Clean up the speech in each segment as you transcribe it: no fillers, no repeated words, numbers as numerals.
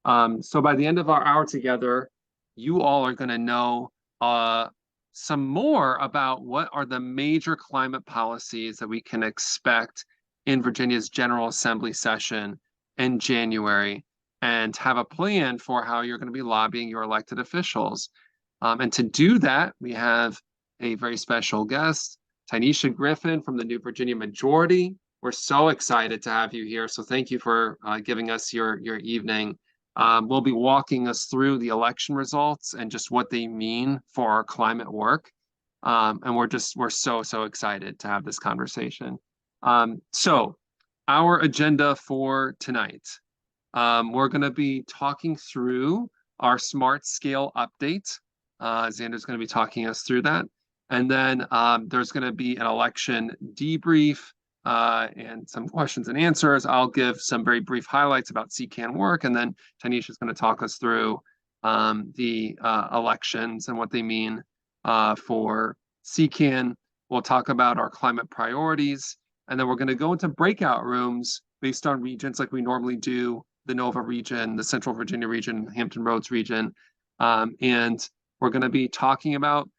So by the end of our hour together, you all are going to know some more about what are the major climate policies that we can expect in Virginia's General Assembly session in January, and have a plan for how you're going to be lobbying your elected officials. And to do that, we have a very special guest, Tynesha Griffin from the New Virginia Majority. We're so excited to have you here. So thank you for giving us your evening. We'll be walking us through the election results and just what they mean for our climate work. And we're so excited to have this conversation. So our agenda for tonight, we're going to be talking through our smart scale update. Xander's going to be talking us through that. And then there's going to be an election debrief and some questions and answers. I'll give some very brief highlights about CCAN work, and then Tanisha is going to talk us through the elections and what they mean for CCAN. We'll talk about our climate priorities, and then we're going to go into breakout rooms based on regions like we normally do, the Nova region, the Central Virginia region, Hampton Roads region. And we're going to be talking about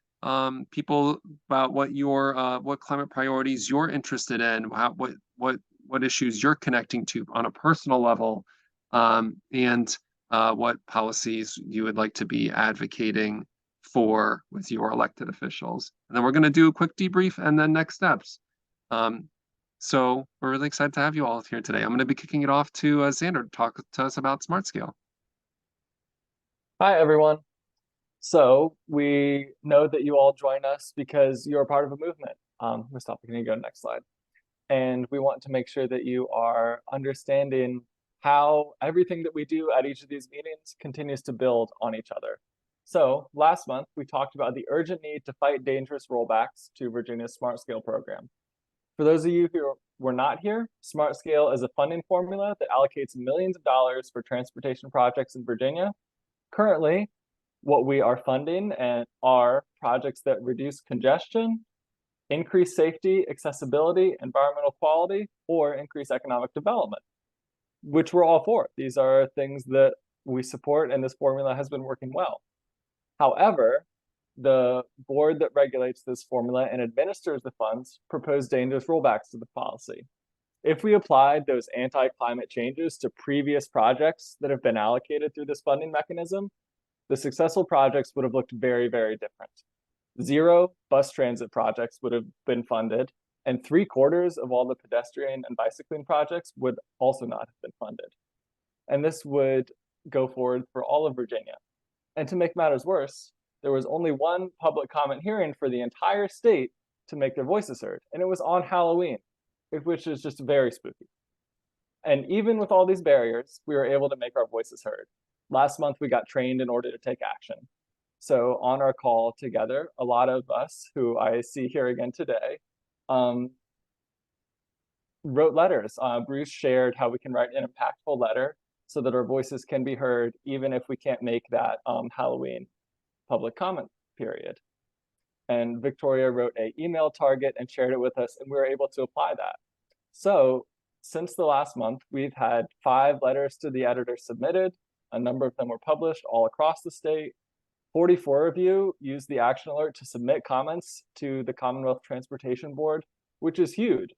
people about what climate priorities you're interested in, what issues you're connecting to on a personal level, and what policies you would like to be advocating for with your elected officials. And then we're going to do a quick debrief and then next steps. So we're really excited to have you all here today. I'm going to be kicking it off to Xander to talk to us about Smart Scale. Hi, everyone. So we know that you all join us because you're a part of a movement. Mustafa, can you go next slide? And we want to make sure that you are understanding how everything that we do at each of these meetings continues to build on each other. So last month, we talked about the urgent need to fight dangerous rollbacks to Virginia's Smart Scale program. For those of you who were not here, Smart Scale is a funding formula that allocates millions of dollars for transportation projects in Virginia. Currently, what we are funding and are projects that reduce congestion, increase safety, accessibility, environmental quality, or increase economic development, which we're all for. These are things that we support, and this formula has been working well. However, the board that regulates this formula and administers the funds proposed dangerous rollbacks to the policy. If we applied those anti-climate changes to previous projects that have been allocated through this funding mechanism, the successful projects would have looked very, very different. 0 bus transit projects would have been funded, and 3/4 of all the pedestrian and bicycling projects would also not have been funded. And this would go forward for all of Virginia. And to make matters worse, there was only one public comment hearing for the entire state to make their voices heard, and it was on Halloween, which is just very spooky. And even with all these barriers, we were able to make our voices heard. Last month, we got trained in order to take action. So on our call together, a lot of us who I see here again today wrote letters. Bruce shared how we can write an impactful letter so that our voices can be heard, even if we can't make that Halloween public comment period. And Victoria wrote an email target and shared it with us, and we were able to apply that. So since the last month, we've had 5 letters to the editor submitted. A number of them were published all across the state. 44 of you used the action alert to submit comments to the Commonwealth Transportation Board, which is huge.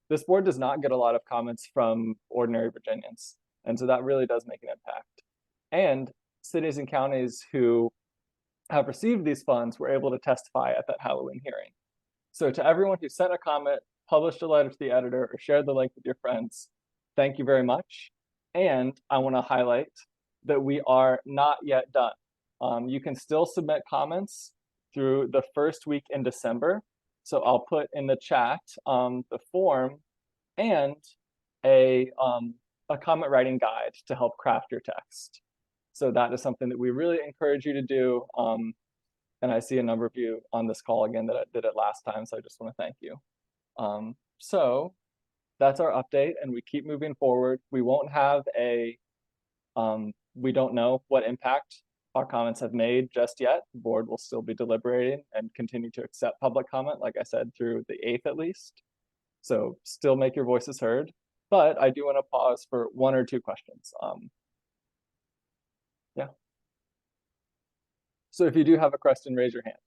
This board does not get a lot of comments from ordinary Virginians, and so that really does make an impact. And cities and counties who have received these funds were able to testify at that Halloween hearing. So to everyone who sent a comment, published a letter to the editor, or shared the link with your friends, thank you very much. And I want to highlight that we are not yet done. You can still submit comments through the first week in December. So I'll put in the chat the form and a comment writing guide to help craft your text. So that is something that we really encourage you to do. And I see a number of you on this call again that did it last time, so I just want to thank you. So that's our update, and we keep moving forward. We won't have we don't know what impact our comments have made just yet. The board will still be deliberating and continue to accept public comment, like I said, through the 8th at least. So still make your voices heard. But I do want to pause for 1 or 2 questions. Yeah. So if you do have a question, raise your hand.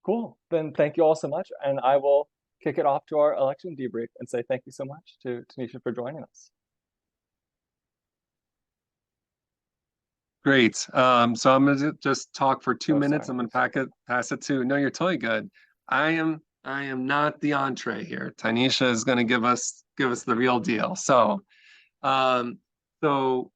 Cool. Then thank you all so much. And I will kick it off to our election debrief and say thank you so much to Tanisha for joining us. Great. So I'm gonna just talk for 2 minutes. Sorry. I'm gonna pass it to. No, you're totally good. I am not the entree here. Tanisha is gonna give us the real deal. Um, so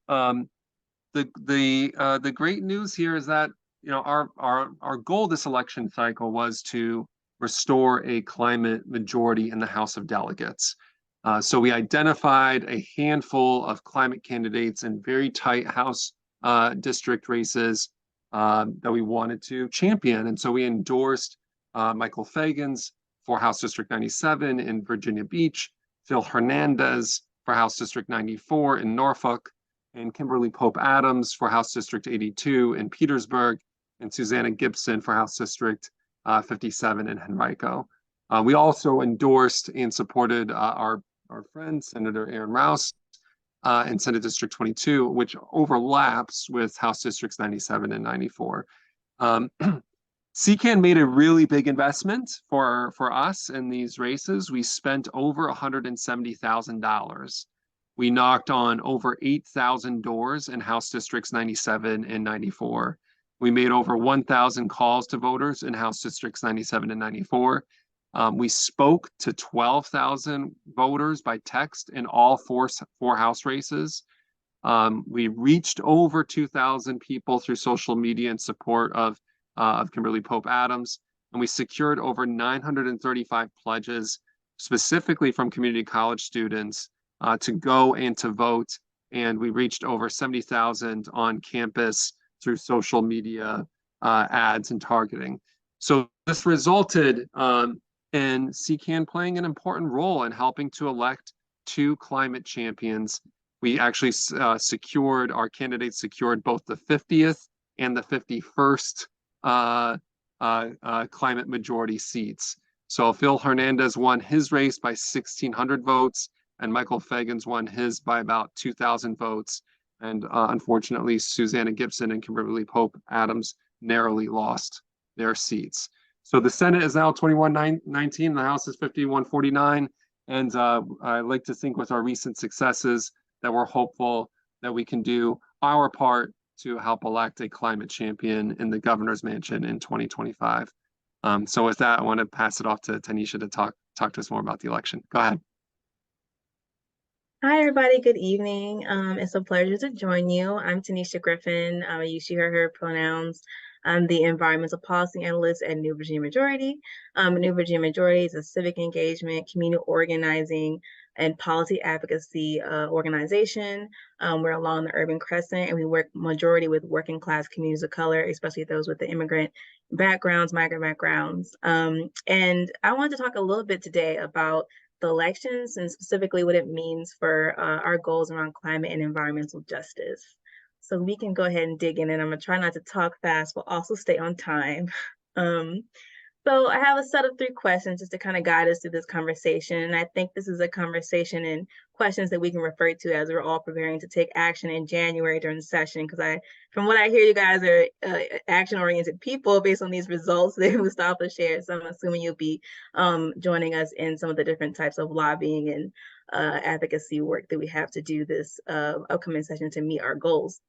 the great news here is that our goal this election cycle was to restore a climate majority in the House of Delegates. So we identified a handful of climate candidates in very tight House district races that we wanted to champion, and so we endorsed Michael Fagan's for House District 97 in Virginia Beach, Phil Hernandez for House District 94 in Norfolk, and Kimberly Pope Adams for House District 82 in Petersburg, and Susanna Gibson for House District 57 in Henrico. We also endorsed and supported our friend, Senator Aaron Rouse, in Senate District 22, which overlaps with House Districts 97 and 94. CCAN made a really big investment for us in these races. We spent over $170,000. We knocked on over 8,000 doors in House Districts 97 and 94. We made over 1,000 calls to voters in House Districts 97 and 94. We spoke to 12,000 voters by text in all four House races. We reached over 2,000 people through social media in support of Kimberly Pope Adams, and we secured over 935 pledges, specifically from community college students, to go and to vote. And we reached over 70,000 on campus through social media ads and targeting. So this resulted in CCAN playing an important role in helping to elect two climate champions. We actually secured, our candidates secured both the 50th and the 51st climate majority seats. So Phil Hernandez won his race by 1,600 votes, and Michael Fagans won his by about 2,000 votes. And unfortunately, Susanna Gibson and Kimberly Pope Adams narrowly lost their seats. So the Senate is now 21-19, the House is 51-49. And I like to think with our recent successes that we're hopeful that we can do our part to help elect a climate champion in the governor's mansion in 2025. So with that, I want to pass it off to Tanisha to talk to us more about the election. Go ahead. Hi, everybody. Good evening. It's a pleasure to join you. I'm Tanisha Griffin. I use she, her pronouns. I'm the environmental policy analyst at New Virginia Majority. New Virginia Majority is a civic engagement, community organizing, and policy advocacy organization. We're along the Urban Crescent, and we work majority with working class communities of color, especially those with the immigrant backgrounds, migrant backgrounds. And I wanted to talk a little bit today about the elections and specifically what it means for our goals around climate and environmental justice. So we can go ahead and dig in, and I'm gonna try not to talk fast, but also stay on time. So I have a set of 3 questions just to kind of guide us through this conversation. And I think this is a conversation and questions that we can refer to as we're all preparing to take action in January during the session. Because from what I hear, you guys are action-oriented people based on these results that Mustafa shared. So I'm assuming you'll be joining us in some of the different types of lobbying and advocacy work that we have to do this upcoming session to meet our goals.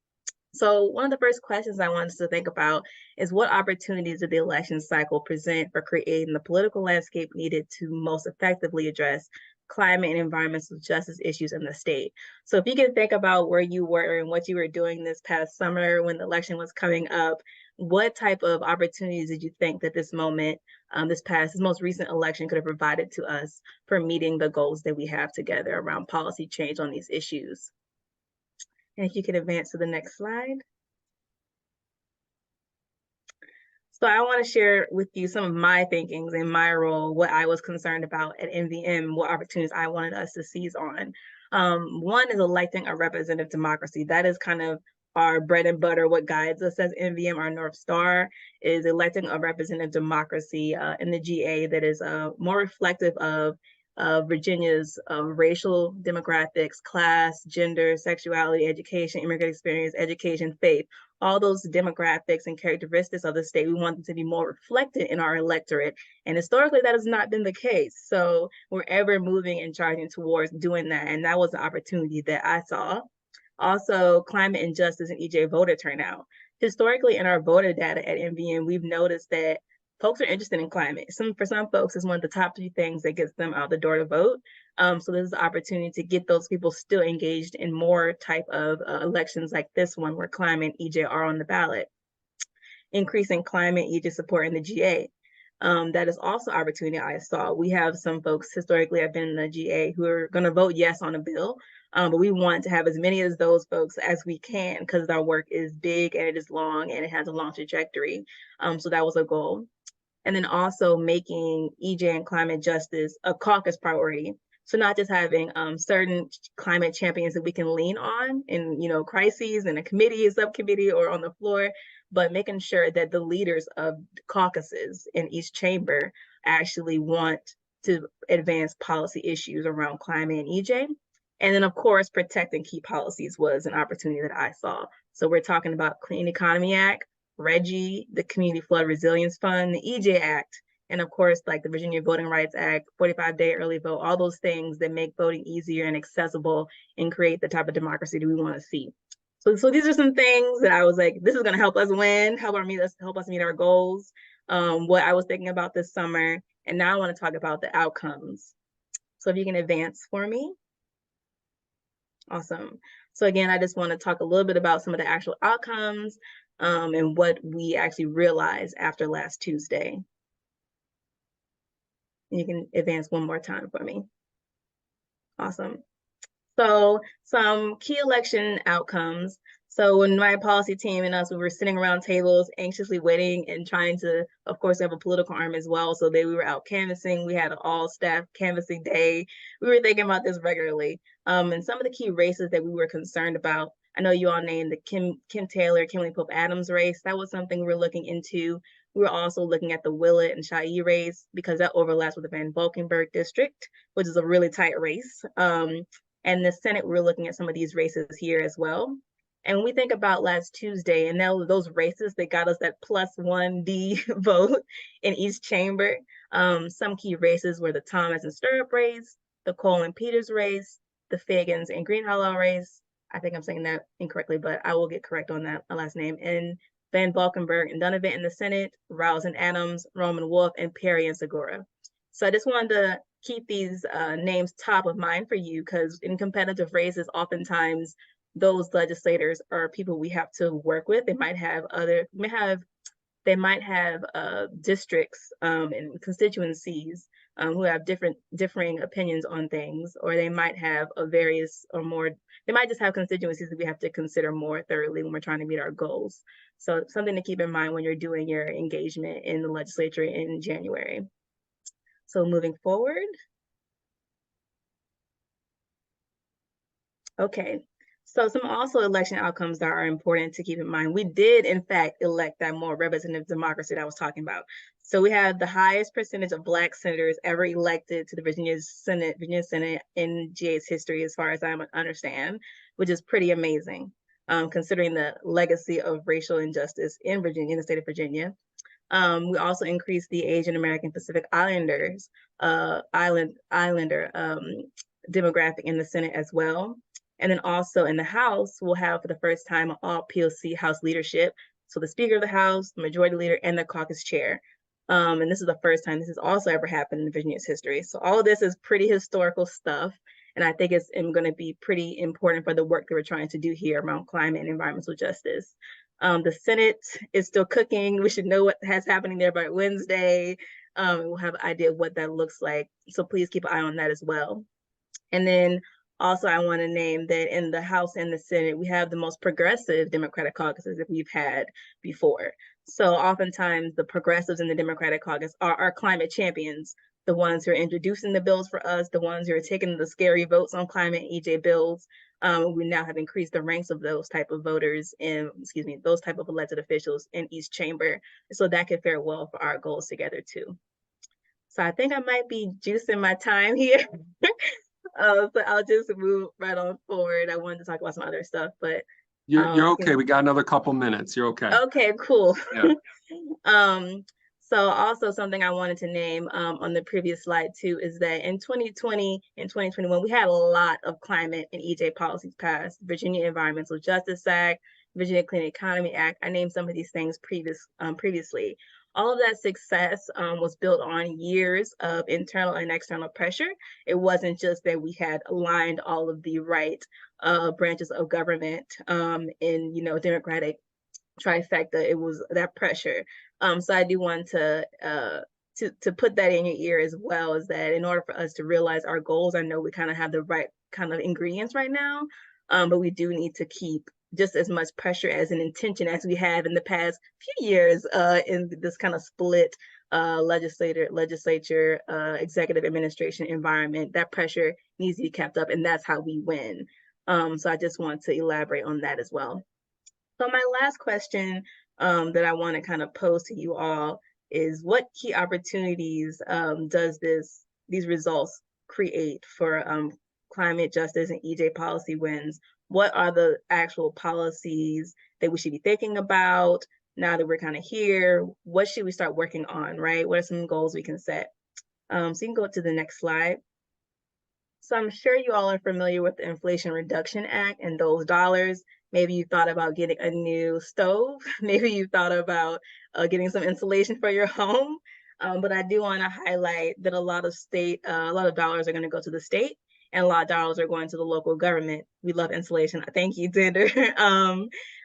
So one of the first questions I wanted us to think about is what opportunities did the election cycle present for creating the political landscape needed to most effectively address climate and environmental justice issues in the state. So if you can think about where you were and what you were doing this past summer when the election was coming up, what type of opportunities did you think that this moment, this most recent election could have provided to us for meeting the goals that we have together around policy change on these issues? And if you could advance to the next slide. So I want to share with you some of my thinkings in my role, what I was concerned about at NVM, what opportunities I wanted us to seize on. One is electing a representative democracy. That is kind of our bread and butter, what guides us as NVM, our North Star, is electing a representative democracy in the GA that is more reflective of Virginia's racial demographics, class, gender, sexuality, education, immigrant experience, education, faith, all those demographics and characteristics of the state. We want them to be more reflected in our electorate. And historically, that has not been the case. So we're ever moving and charging towards doing that. And that was the opportunity that I saw. Also, climate injustice and EJ voter turnout. Historically, in our voter data at NVM, we've noticed that folks are interested in climate. For some folks, it's one of the top 3 things that gets them out the door to vote. So this is an opportunity to get those people still engaged in more type of elections like this one, where climate and EJ are on the ballot. Increasing climate EJ support in the GA. That is also opportunity I saw. We have some folks historically have been in the GA who are going to vote yes on a bill, but we want to have as many of those folks as we can because our work is big and it is long and it has a long trajectory. So that was a goal. And then also making EJ and climate justice a caucus priority. So not just having certain climate champions that we can lean on in, crises in a committee, a subcommittee, or on the floor, but making sure that the leaders of caucuses in each chamber actually want to advance policy issues around climate and EJ. And then, of course, protecting key policies was an opportunity that I saw. So we're talking about Clean Economy Act, RGGI, the Community Flood Resilience Fund, the EJ Act, and of course, like the Virginia Voting Rights Act, 45-day early vote, all those things that make voting easier and accessible and create the type of democracy that we want to see. So these are some things that I was like, this is going to help us win, help us meet our goals, what I was thinking about this summer. And now I want to talk about the outcomes. So if you can advance for me. Awesome. So again, I just want to talk a little bit about some of the actual outcomes and what we actually realized after last Tuesday. You can advance one more time for me. Awesome. So some key election outcomes. So when my policy team and us, we were sitting around tables, anxiously waiting and trying to, of course, have a political arm as well. So we were out canvassing. We had an all-staff canvassing day. We were thinking about this regularly. And some of the key races that we were concerned about, I know you all named the Kim Taylor, Kimberly Pope Adams race. That was something we were looking into. We were also looking at the Willett and Sha'i race because that overlaps with the Van Valkenburg district, which is a really tight race. And the Senate, we're looking at some of these races here as well. And when we think about last Tuesday and those races that got us that +1D vote in each chamber, some key races were the Thomas and Stirrup race, the Cole and Peters race, the Fagans and Greenhollow race. I think I'm saying that incorrectly, but I will get correct on that last name. And Van Valkenburg and Donovan in the Senate, Rouse and Adams, Roman Wolf, and Perry and Segura. So I just wanted to keep these names top of mind for you because in competitive races, oftentimes those legislators are people we have to work with. They might have districts and constituencies who have differing opinions on things, or they might have they might just have constituencies that we have to consider more thoroughly when we're trying to meet our goals. So something to keep in mind when you're doing your engagement in the legislature in January. So moving forward. Okay, so some also election outcomes that are important to keep in mind. We did, in fact, elect that more representative democracy that I was talking about. So we had the highest percentage of Black senators ever elected to the Virginia Senate in GA's history, as far as I understand, which is pretty amazing, considering the legacy of racial injustice in Virginia, in the state of Virginia. We also increased the Asian American Pacific Islander demographic in the Senate as well. And then also in the House, we'll have for the first time all POC House leadership. So the Speaker of the House, the Majority Leader, and the Caucus Chair. And this is the first time this has also ever happened in Virginia's history. So all of this is pretty historical stuff. And I think it's going to be pretty important for the work that we're trying to do here around climate and environmental justice. The Senate is still cooking. We should know what has happening there by Wednesday. We'll have an idea of what that looks like. So please keep an eye on that as well. And then also, I want to name that in the House and the Senate, we have the most progressive Democratic caucuses that we've had before. So oftentimes the progressives in the Democratic caucus are our climate champions, the ones who are introducing the bills for us, the ones who are taking the scary votes on climate and EJ bills. We now have increased the ranks of those type of voters and, those type of elected officials in each chamber. So that could fare well for our goals together too. So I think I might be juicing my time here. So I'll just move right on forward. I wanted to talk about some other stuff, but You're okay. We got another couple minutes. You're okay. Okay, cool. Yeah. So also something I wanted to name on the previous slide too is that in 2020 and 2021, we had a lot of climate and EJ policies passed. Virginia Environmental Justice Act, Virginia Clean Economy Act. I named some of these things previously. All of that success was built on years of internal and external pressure. It wasn't just that we had aligned all of the right branches of government in, democratic trifecta. It was that pressure. So I do want to put that in your ear as well, is that in order for us to realize our goals, I know we kind of have the right kind of ingredients right now, but we do need to keep just as much pressure as an intention as we have in the past few years in this kind of split legislature, executive administration environment. That pressure needs to be kept up, and that's how we win. So I just want to elaborate on that as well. So my last question that I want to kind of pose to you all is, what key opportunities does these results create for climate justice and EJ policy wins? What are the actual policies that we should be thinking about now that we're kind of here? What should we start working on, right? What are some goals we can set? So you can go to the next slide. So I'm sure you all are familiar with the Inflation Reduction Act and those dollars. Maybe you thought about getting a new stove. Maybe you thought about getting some insulation for your home. But I do want to highlight that a lot of dollars are going to go to the state, and a lot of dollars are going to the local government. We love insulation. Thank you, Xander.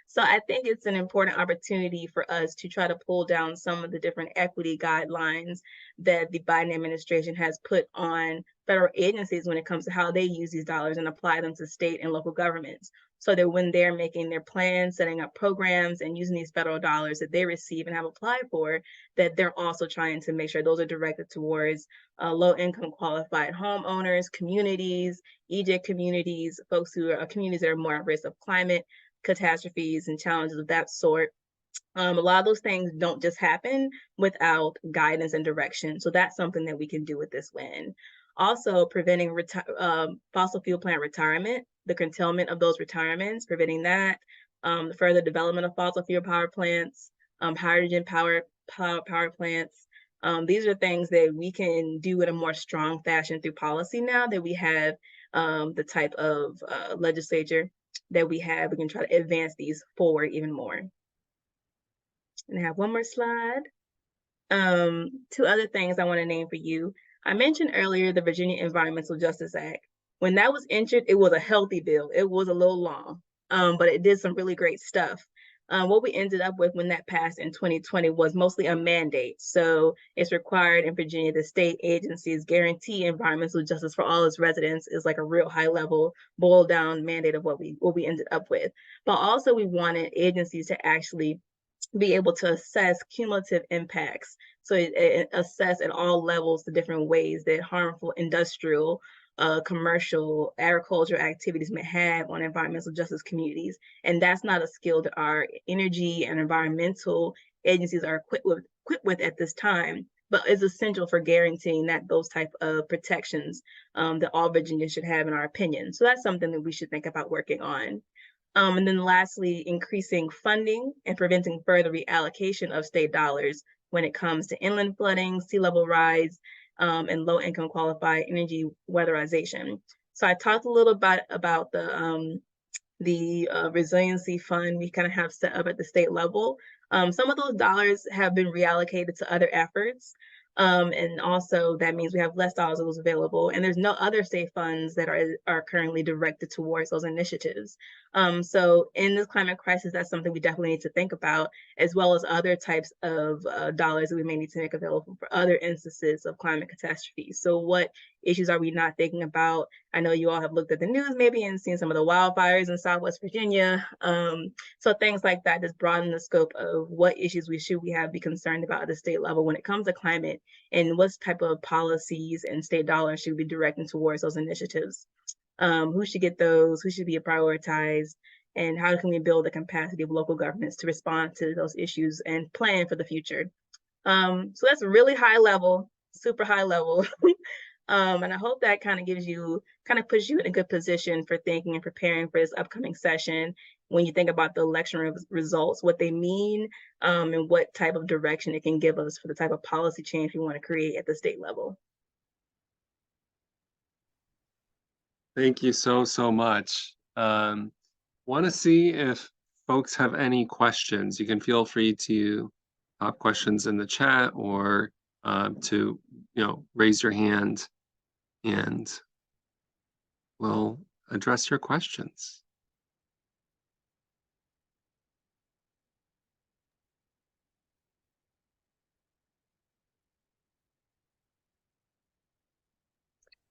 So I think it's an important opportunity for us to try to pull down some of the different equity guidelines that the Biden administration has put on federal agencies when it comes to how they use these dollars and apply them to state and local governments. So that when they're making their plans, setting up programs, and using these federal dollars that they receive and have applied for, that they're also trying to make sure those are directed towards low-income qualified homeowners, communities, EJ communities, folks who are communities that are more at risk of climate catastrophes and challenges of that sort. A lot of those things don't just happen without guidance and direction. So that's something that we can do with this win. Also, preventing fossil fuel plant retirement, the curtailment of those retirements, preventing that, the further development of fossil fuel power plants, hydrogen power plants. These are things that we can do in a more strong fashion through policy now that we have the type of legislature that we have. We can try to advance these forward even more. And I have one more slide. Two other things I want to name for you. I mentioned earlier the Virginia Environmental Justice Act. When that was entered, it was a healthy bill. It was a little long, but it did some really great stuff. What we ended up with when that passed in 2020 was mostly a mandate. So it's required in Virginia that state agencies guarantee environmental justice for all its residents. Is like a real high level boiled down mandate of what we ended up with. But also we wanted agencies to actually be able to assess cumulative impacts. So it assess at all levels the different ways that harmful industrial, commercial, agricultural activities may have on environmental justice communities. And that's not a skill that our energy and environmental agencies are equipped with at this time, but is essential for guaranteeing that those type of protections that all Virginians should have, in our opinion. So that's something that we should think about working on. And then lastly, increasing funding and preventing further reallocation of state dollars when it comes to inland flooding, sea level rise, and low income qualified energy weatherization. So I talked a little bit about the resiliency fund we kind of have set up at the state level. Some of those dollars have been reallocated to other efforts. And also that means we have less dollars available, and there's no other state funds that are currently directed towards those initiatives. So in this climate crisis, that's something we definitely need to think about, as well as other types of dollars that we may need to make available for other instances of climate catastrophes. So what issues are we not thinking about? I know you all have looked at the news maybe and seen some of the wildfires in Southwest Virginia. So things like that just broaden the scope of what issues we should be concerned about at the state level when it comes to climate, and what type of policies and state dollars should be directing towards those initiatives. Who should get those? Who should be prioritized? And how can we build the capacity of local governments to respond to those issues and plan for the future? So that's really high level, super high level. And I hope that kind of puts you in a good position for thinking and preparing for this upcoming session when you think about the election results, what they mean, and what type of direction it can give us for the type of policy change we want to create at the state level. Thank you so much. Want to see if folks have any questions. You can feel free to pop questions in the chat or to raise your hand and we'll address your questions.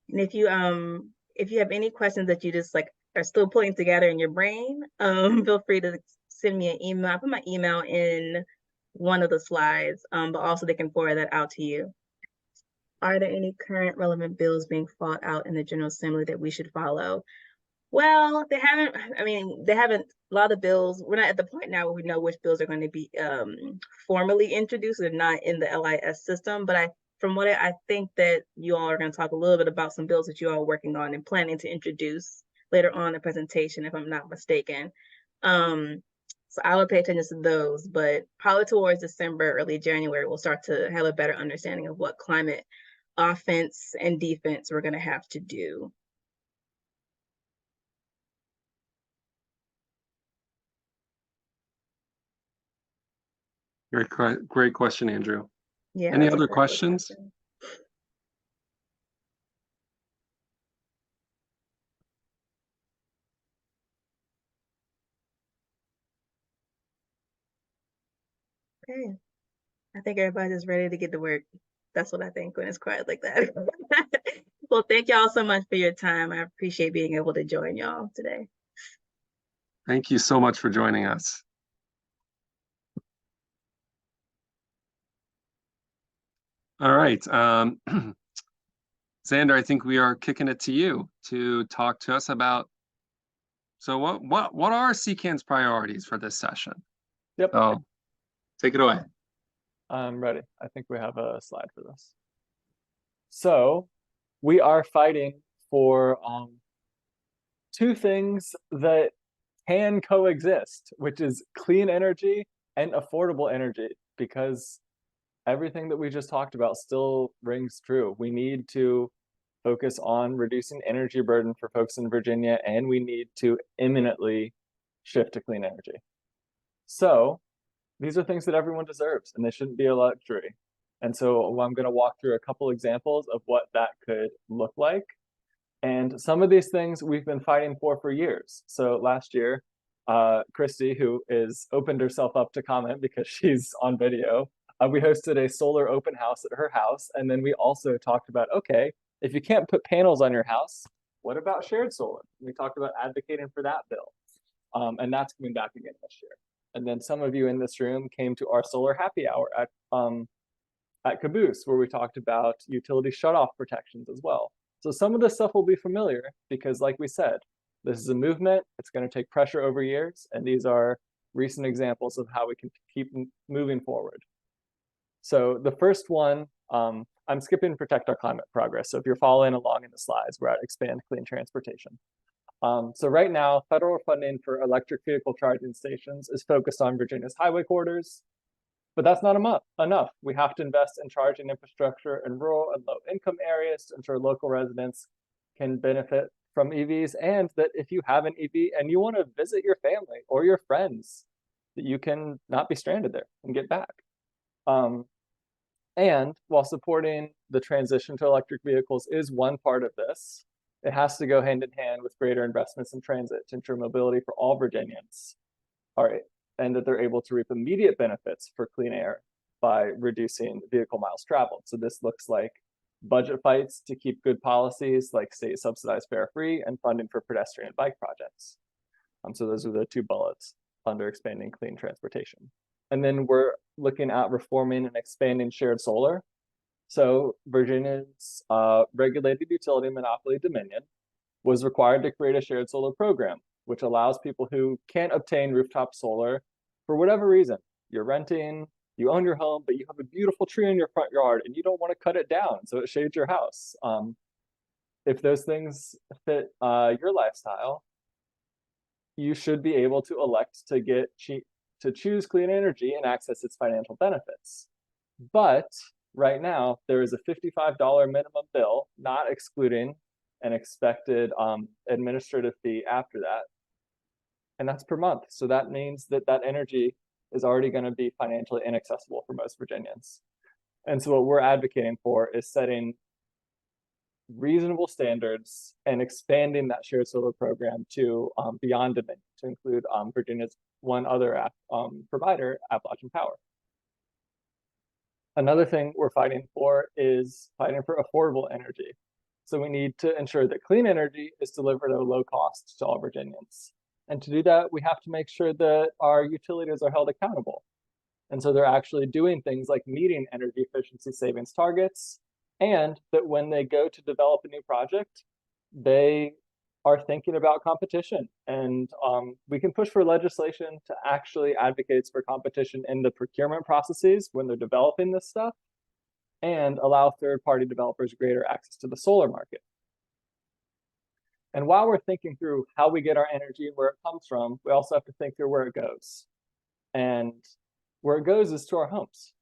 And if you have any questions that you just like are still putting together in your brain, feel free to send me an email. I put my email in one of the slides, but also they can forward that out to you. Are there any current relevant bills being fought out in the General Assembly that we should follow? Well, they haven't, a lot of the bills, we're not at the point now where we know which bills are going to be formally introduced. They're not in the LIS system, but from what I think that you all are going to talk a little bit about some bills that you all are working on and planning to introduce later on in the presentation, if I'm not mistaken. So I will pay attention to those, but probably towards December, early January, we'll start to have a better understanding of what climate offense and defense we're going to have to do. Great question, Andrew. Yeah. Any other questions? Okay. I think everybody's just ready to get to work. That's what I think when it's quiet like that. Well, thank y'all so much for your time. I appreciate being able to join y'all today. Thank you so much for joining us. All right. Xander, I think we are kicking it to you to talk to us about, so what are CCAN's priorities for this session? Yep. So take it away. I'm ready. I think we have a slide for this. So we are fighting for two things that can coexist, which is clean energy and affordable energy, because everything that we just talked about still rings true. We need to focus on reducing energy burden for folks in Virginia, and we need to imminently shift to clean energy. So these are things that everyone deserves, and they shouldn't be a luxury. And so I'm going to walk through a couple examples of what that could look like. And some of these things we've been fighting for years. So last year, Christy, who is opened herself up to comment because she's on video, we hosted a solar open house at her house. And then we also talked about, okay, if you can't put panels on your house, what about shared solar? We talked about advocating for that bill. And that's coming back again this year. And then some of you in this room came to our solar happy hour at Caboose, where we talked about utility shutoff protections as well. So some of this stuff will be familiar because, like we said, this is a movement. It's going to take pressure over years, and these are recent examples of how we can keep moving forward. So the first one, I'm skipping Protect Our Climate Progress. So if you're following along in the slides, we're at Expand Clean Transportation. So right now, federal funding for electric vehicle charging stations is focused on Virginia's highway corridors, but that's not enough. We have to invest in charging infrastructure in rural and low-income areas to ensure local residents can benefit from EVs, and that if you have an EV and you want to visit your family or your friends, that you can not be stranded there and get back. And while supporting the transition to electric vehicles is one part of this, it has to go hand in hand with greater investments in transit to ensure mobility for all Virginians. All right, and that they're able to reap immediate benefits for clean air by reducing vehicle miles traveled. So this looks like budget fights to keep good policies like state subsidized fare free and funding for pedestrian and bike projects. So those are the two bullets under expanding clean transportation. And then we're looking at reforming and expanding shared solar. So Virginia's regulated utility monopoly Dominion was required to create a shared solar program, which allows people who can't obtain rooftop solar for whatever reason. You're renting, you own your home, but you have a beautiful tree in your front yard and you don't want to cut it down so it shades your house. If those things fit your lifestyle, you should be able to elect to choose clean energy and access its financial benefits. But right now, there is a $55 minimum bill, not excluding an expected administrative fee after that. And that's per month. So that means that that energy is already going to be financially inaccessible for most Virginians. And so what we're advocating for is setting reasonable standards and expanding that shared solar program to beyond Dominion, to include Virginia's one other provider, Appalachian Power. Another thing we're fighting for is fighting for affordable energy. So we need to ensure that clean energy is delivered at a low cost to all Virginians. And to do that, we have to make sure that our utilities are held accountable. And so they're actually doing things like meeting energy efficiency savings targets, and that when they go to develop a new project, they are thinking about competition. And we can push for legislation to actually advocate for competition in the procurement processes when they're developing this stuff, and allow third-party developers greater access to the solar market. And while we're thinking through how we get our energy and where it comes from, we also have to think through where it goes. And where it goes is to our homes.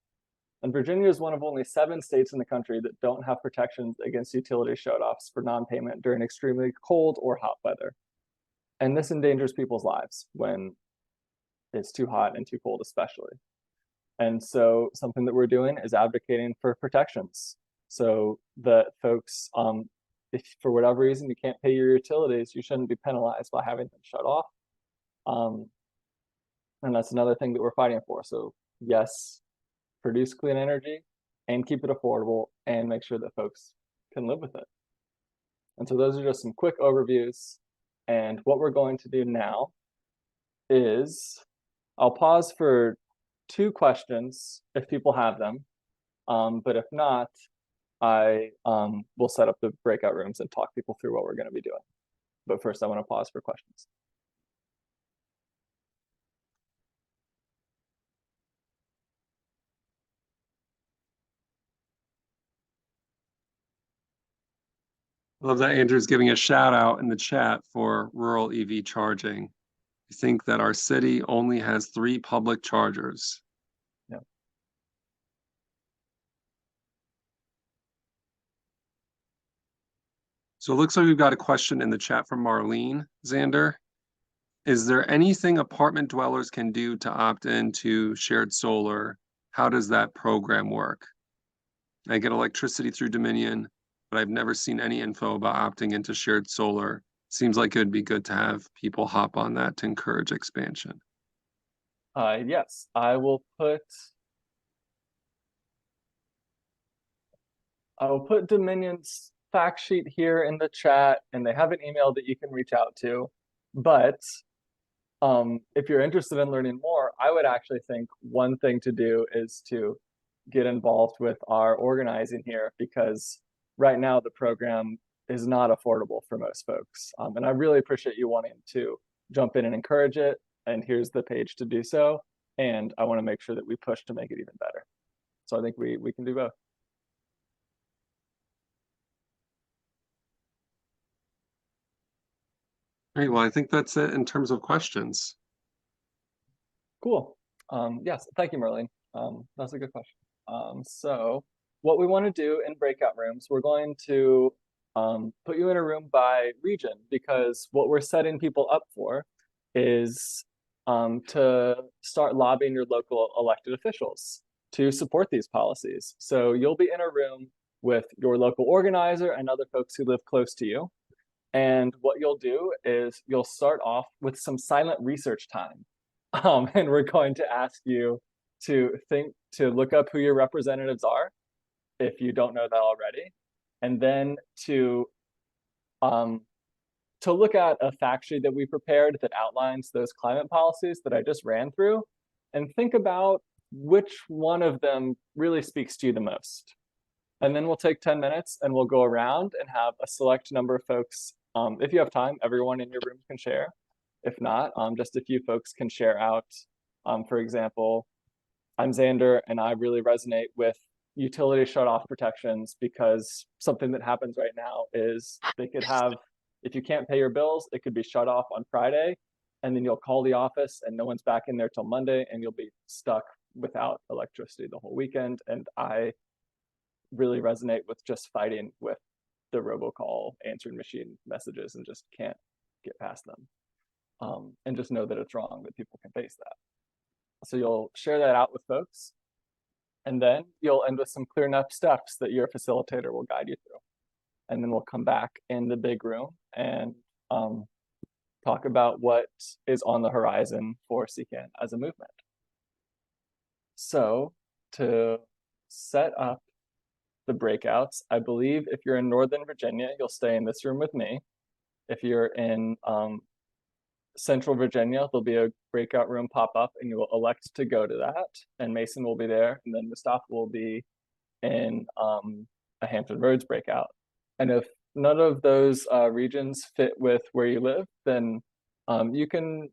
And Virginia is one of only 7 states in the country that don't have protections against utility shutoffs for non-payment during extremely cold or hot weather. And this endangers people's lives when it's too hot and too cold, especially. And so something that we're doing is advocating for protections, so that folks, if for whatever reason you can't pay your utilities, you shouldn't be penalized by having them shut off. And that's another thing that we're fighting for. So yes, produce clean energy and keep it affordable and make sure that folks can live with it. And so those are just some quick overviews. And what we're going to do now is I'll pause for 2 questions if people have them. But if not, I will set up the breakout rooms and talk people through what we're going to be doing. But first, I want to pause for questions. I love that Andrew's giving a shout out in the chat for rural EV charging. I think that our city only has 3 public chargers. Yeah. So it looks like we've got a question in the chat from Marlene Zander. Is there anything apartment dwellers can do to opt into shared solar? How does that program work? I get electricity through Dominion, but I've never seen any info about opting into shared solar. Seems like it would be good to have people hop on that to encourage expansion. Yes, I will put Dominion's fact sheet here in the chat, and they have an email that you can reach out to. But if you're interested in learning more, I would actually think one thing to do is to get involved with our organizing here, because right now the program is not affordable for most folks. And I really appreciate you wanting to jump in and encourage it. And here's the page to do so. And I want to make sure that we push to make it even better. So I think we can do both. Great. Well, I think that's it in terms of questions. Cool. Yes, thank you, Merlin. That's a good question. So what we want to do in breakout rooms, we're going to put you in a room by region, because what we're setting people up for is to start lobbying your local elected officials to support these policies. So you'll be in a room with your local organizer and other folks who live close to you. And what you'll do is you'll start off with some silent research time. And we're going to ask you to look up who your representatives are, if you don't know that already, and then to look at a fact sheet that we prepared that outlines those climate policies that I just ran through, and think about which one of them really speaks to you the most. And then we'll take 10 minutes and we'll go around and have a select number of folks If you have time, everyone in your room can share. If not, just a few folks can share out. For example, I'm Xander, and I really resonate with utility shut-off protections because something that happens right now is they could have, if you can't pay your bills, it could be shut off on Friday, and then you'll call the office and no one's back in there till Monday, and you'll be stuck without electricity the whole weekend. And I really resonate with just fighting with the robocall answering machine messages and just can't get past them. And just know that it's wrong, that people can face that. So you'll share that out with folks, and then you'll end with some clear enough steps that your facilitator will guide you through. And then we'll come back in the big room and talk about what is on the horizon for CCAN as a movement. So to set up the breakouts, I believe if you're in Northern Virginia, you'll stay in this room with me. If you're in Central Virginia, there'll be a breakout room pop up and you will elect to go to that. And Mason will be there, and then Mustafa will be in a Hampton Roads breakout. And if none of those regions fit with where you live, then you can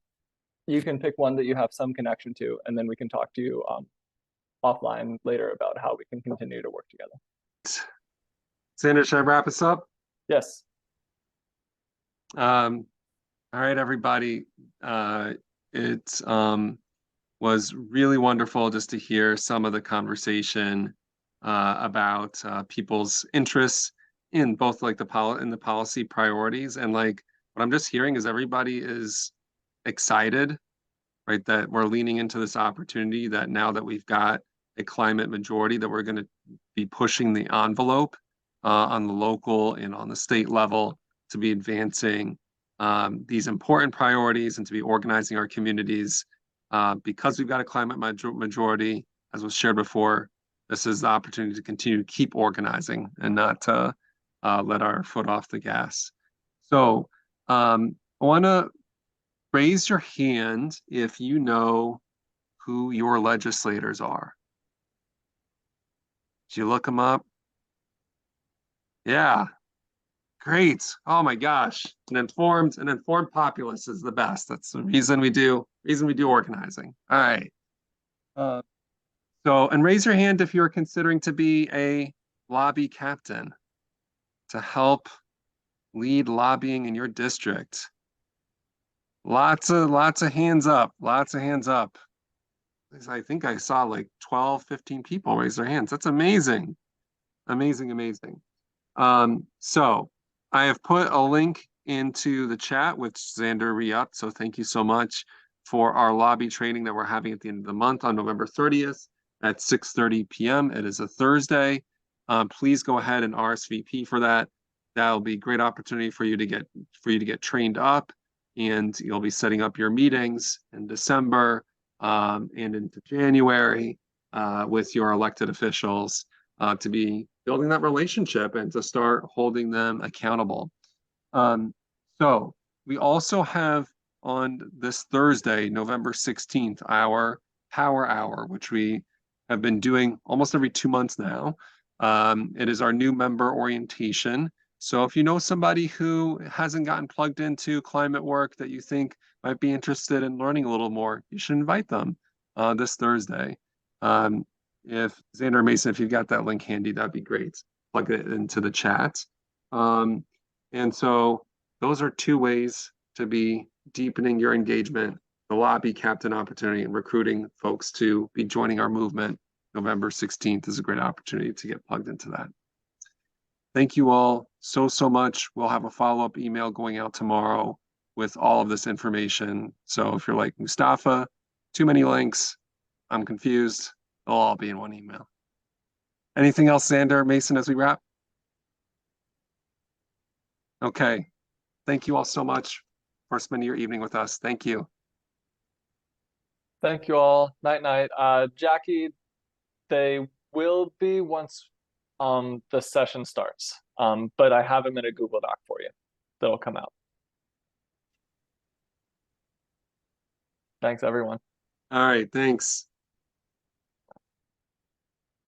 pick one that you have some connection to, and then we can talk to you offline later about how we can continue to work together. Xander, should I wrap us up? Yes. All right, everybody. It was really wonderful just to hear some of the conversation about people's interests in both like the policy priorities, and like what I'm just hearing is everybody is excited, right? That we're leaning into this opportunity, that now that we've got a climate majority, that we're going to be pushing the envelope on the local and on the state level to be advancing these important priorities and to be organizing our communities. Because we've got a climate majority, as was shared before, this is the opportunity to continue to keep organizing and not to let our foot off the gas. So I want to raise your hand if you know who your legislators are. Did you look them up? Yeah. Great. Oh my gosh. An informed populace is the best. That's the reason we do organizing. All right. And raise your hand if you're considering to be a lobby captain to help lead lobbying in your district. Lots of hands up. Lots of hands up. I think I saw like 12, 15 people raise their hands. That's amazing. Amazing. So I have put a link into the chat with Xander re-up. So thank you so much for our lobby training that we're having at the end of the month on November 30th at 6:30 p.m. It is a Thursday. Please go ahead and RSVP for that. That'll be a great opportunity for you to get trained up, and you'll be setting up your meetings in December and into January with your elected officials to be building that relationship and to start holding them accountable. So we also have on this Thursday, November 16th, our Power Hour, which we have been doing almost every 2 months now. It is our new member orientation. So if you know somebody who hasn't gotten plugged into climate work that you think might be interested in learning a little more, you should invite them this Thursday. If Xander Mason, if you've got that link handy, that'd be great. Plug it into the chat. And so those are 2 ways to be deepening your engagement, the lobby captain opportunity, and recruiting folks to be joining our movement. November 16th is a great opportunity to get plugged into that. Thank you all so much. We'll have a follow-up email going out tomorrow with all of this information. So if you're like, Mustafa, too many links, I'm confused, they'll all be in one email. Anything else, Xander, Mason, as we wrap? Okay. Thank you all so much for spending your evening with us. Thank you. Thank you all. Night. Jackie, they will be once the session starts. But I have them in a Google Doc for you. They'll come out. Thanks, everyone. All right. Thanks.